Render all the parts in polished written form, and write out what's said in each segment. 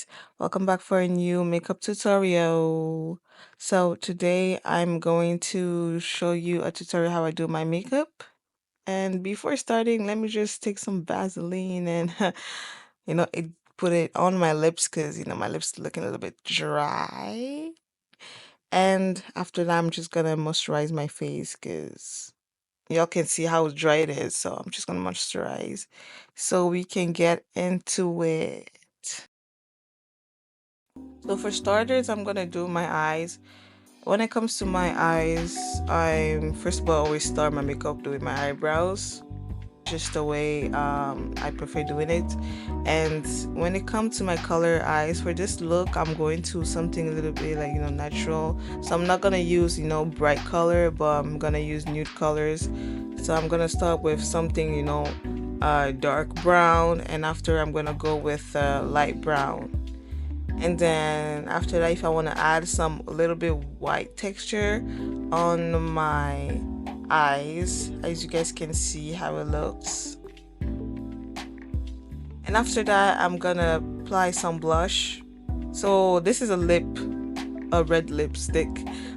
guys, welcome back for a new makeup tutorial. So today I'm going to show you a tutorial how I do my makeup. And before starting, let me just take some Vaseline and put it on my lips because my lips looking a little bit dry. And after that, I'm just gonna moisturize my face because y'all can see how dry it is. So I'm just gonna moisturize so we can get into it. So for starters, I'm gonna do my eyes. When it comes to my eyes, I'm first of all always start my makeup doing my eyebrows, just the way I prefer doing it. And when it comes to my color eyes, for this look, I'm going to something a little bit like natural. So I'm not gonna use bright color, but I'm gonna use nude colors. So I'm gonna start with something dark brown, and after I'm gonna go with light brown. And then after that, if I want to add some a little bit white texture on my eyes, as you guys can see how it looks. And after that, I'm gonna apply some blush. So this is a red lipstick.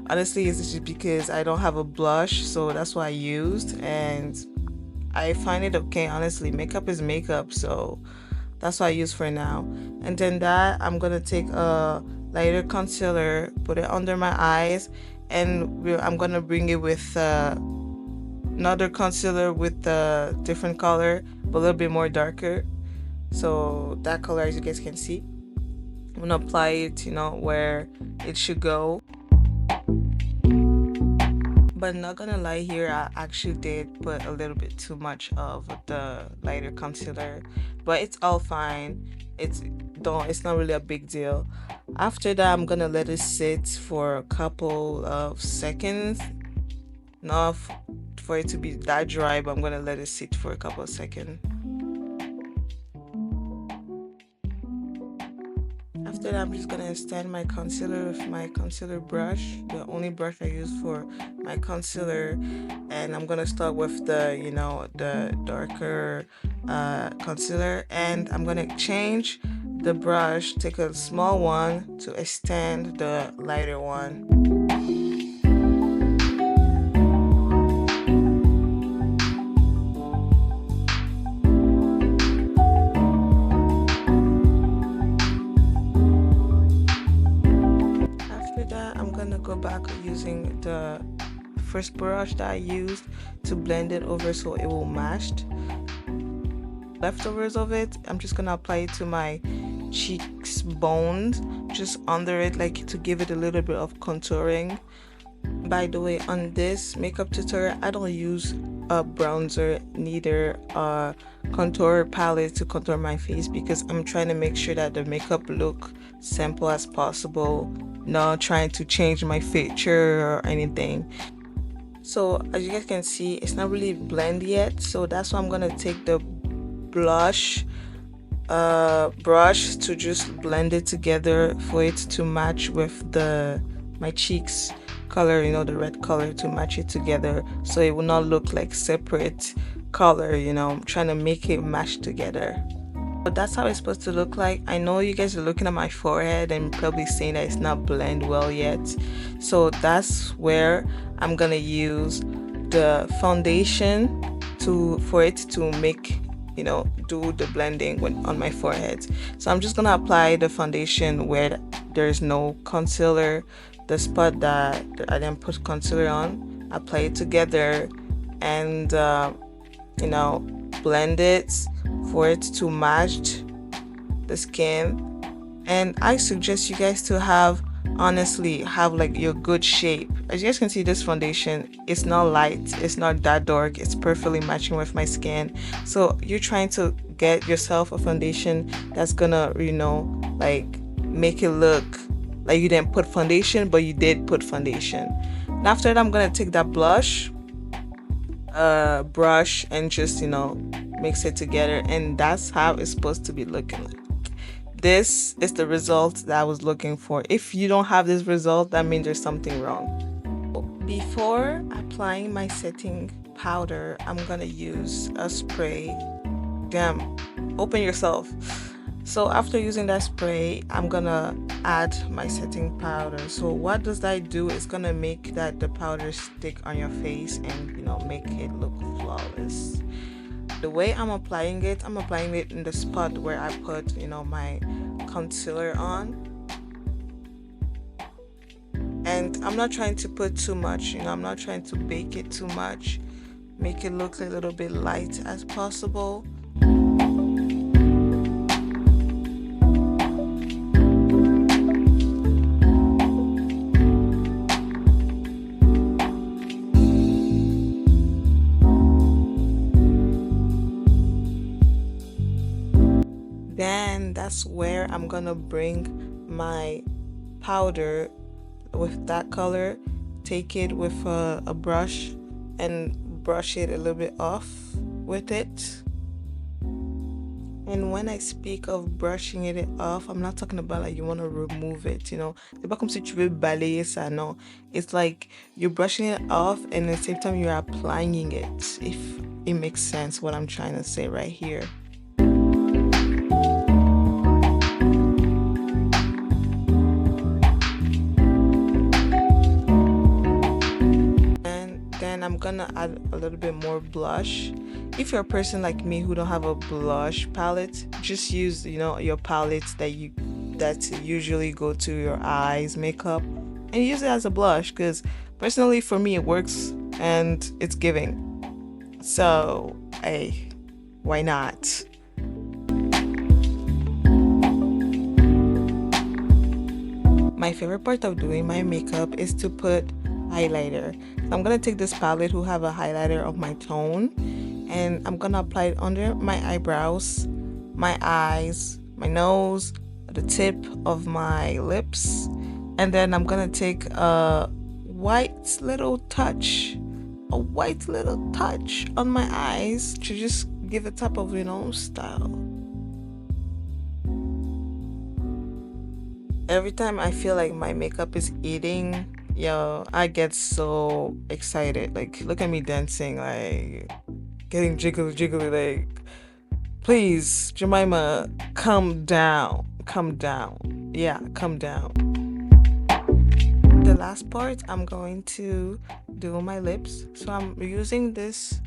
Honestly, it's just because I don't have a blush, so that's what I used, and I find it okay. Honestly, makeup is makeup, so that's what I use for now. And then that I'm gonna take a lighter concealer, put it under my eyes, and I'm gonna bring it with another concealer with a different color, but a little bit more darker. So that color, as you guys can see, I'm gonna apply it, where it should go. But not gonna lie, here I actually did put a little bit too much of the lighter concealer, but it's all fine. It's not really a big deal. After that, I'm gonna let it sit for a couple of seconds. Not for it to be that dry, but I'm gonna let it sit for a couple of seconds. After that, I'm just gonna extend my concealer with my concealer brush, the only brush I use for my concealer. And I'm gonna start with the darker concealer, and I'm gonna change the brush, take a small one to extend the lighter one. After that, I'm gonna go back using the first brush that I used to blend it over so it will match. Leftovers of it, I'm just gonna apply it to my cheeks bones, just under it, like to give it a little bit of contouring. By the way, on this makeup tutorial, I don't use a bronzer, neither a contour palette to contour my face, because I'm trying to make sure that the makeup look simple as possible, not trying to change my feature or anything. So as you guys can see, it's not really blend yet, so that's why I'm gonna take the blush brush to just blend it together for it to match with my cheeks color, the red color, to match it together so it will not look like separate color. I'm trying to make it match together. But that's how it's supposed to look like. I know you guys are looking at my forehead and probably saying that it's not blend well yet, so that's where I'm gonna use the foundation for it to make do the blending on my forehead. So I'm just gonna apply the foundation where there's no concealer, the spot that I didn't put concealer on, apply it together, and blend it for it to match the skin. And I suggest you guys to honestly have like your good shape. As you guys can see, this foundation, it's not light, it's not that dark, it's perfectly matching with my skin. So you're trying to get yourself a foundation that's gonna like make it look like you didn't put foundation, but you did put foundation. And after that, I'm gonna take that brush and just mix it together, and that's how it's supposed to be looking like. This is the result that I was looking for. If you don't have this result, that means there's something wrong. Before applying my setting powder, I'm gonna use a spray. Damn, open yourself. So after using that spray, I'm gonna add my setting powder. So what does that do? It's gonna make that the powder stick on your face and make it look flawless. The way I'm applying it in the spot where I put my concealer on. And I'm not trying to put too much, I'm not trying to bake it too much. Make it look a little bit light as possible. Then that's where I'm gonna bring my powder with that color, take it with a brush and brush it a little bit off with it. And when I speak of brushing it off, I'm not talking about like you want to remove it, C'est pas comme si tu veux balayer ça, no. It's like you're brushing it off and at the same time you're applying it, if it makes sense what I'm trying to say right here. I'm gonna add a little bit more blush. If you're a person like me who don't have a blush palette, just use your palettes that usually go to your eyes makeup and use it as a blush, because personally for me it works and it's giving. So hey, why not? My favorite part of doing my makeup is to put highlighter. So I'm gonna take this palette who have a highlighter of my tone, and I'm gonna apply it under my eyebrows, my eyes, my nose, the tip of my lips, and then I'm gonna take a white little touch on my eyes to just give a type of style. Every time I feel like my makeup is eating, yo, I get so excited. Like, look at me dancing, like getting jiggly, like, please, Jemima, come down. Yeah, come down. The last part, I'm going to do my lips. So I'm using this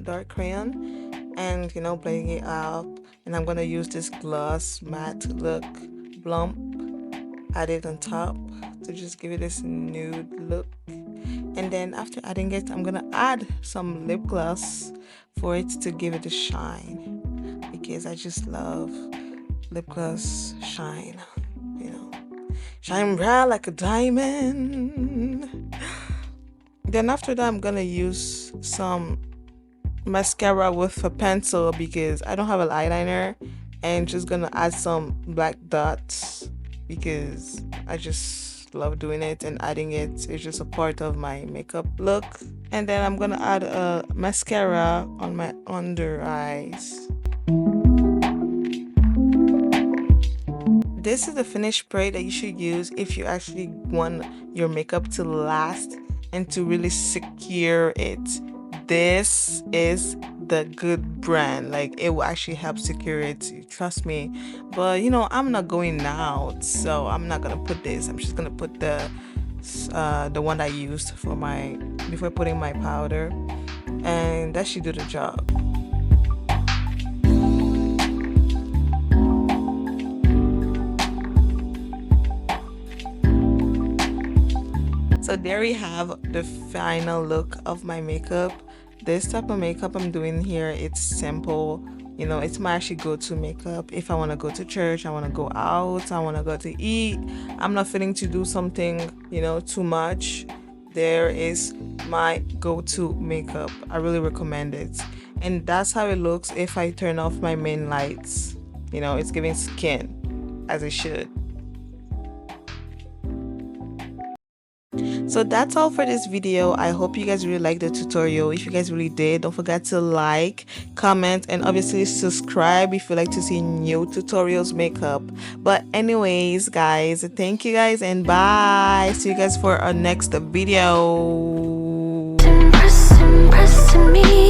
dark crayon, and blending it out. And I'm gonna use this gloss matte look plump, add it on top to just give it this nude look. And then after adding it, I'm gonna add some lip gloss for it to give it a shine, because I just love lip gloss shine, shine bright like a diamond. Then after that, I'm gonna use some mascara with a pencil because I don't have an eyeliner, and just gonna add some black dots because I just love doing it, and adding it is just a part of my makeup look. And then I'm gonna add a mascara on my under eyes. This is the finished spray that you should use if you actually want your makeup to last and to really secure it. This is the good brand. Like, it will actually help secure it, trust me. But I'm not going out, so I'm not gonna put this. I'm just gonna put the one I used for before putting my powder, and that should do the job. So there we have the final look of my makeup. This type of makeup I'm doing here, it's simple. It's my actually go-to makeup. If I want to go to church, I want to go out, I want to go to eat, I'm not feeling to do something, too much. There is my go-to makeup. I really recommend it. And that's how it looks if I turn off my main lights. It's giving skin, as it should. So that's all for this video. I hope you guys really liked the tutorial. If you guys really did, don't forget to like, comment, and obviously subscribe if you like to see new tutorials makeup. But anyways, guys, thank you guys, and bye. See you guys for our next video. Impressing me.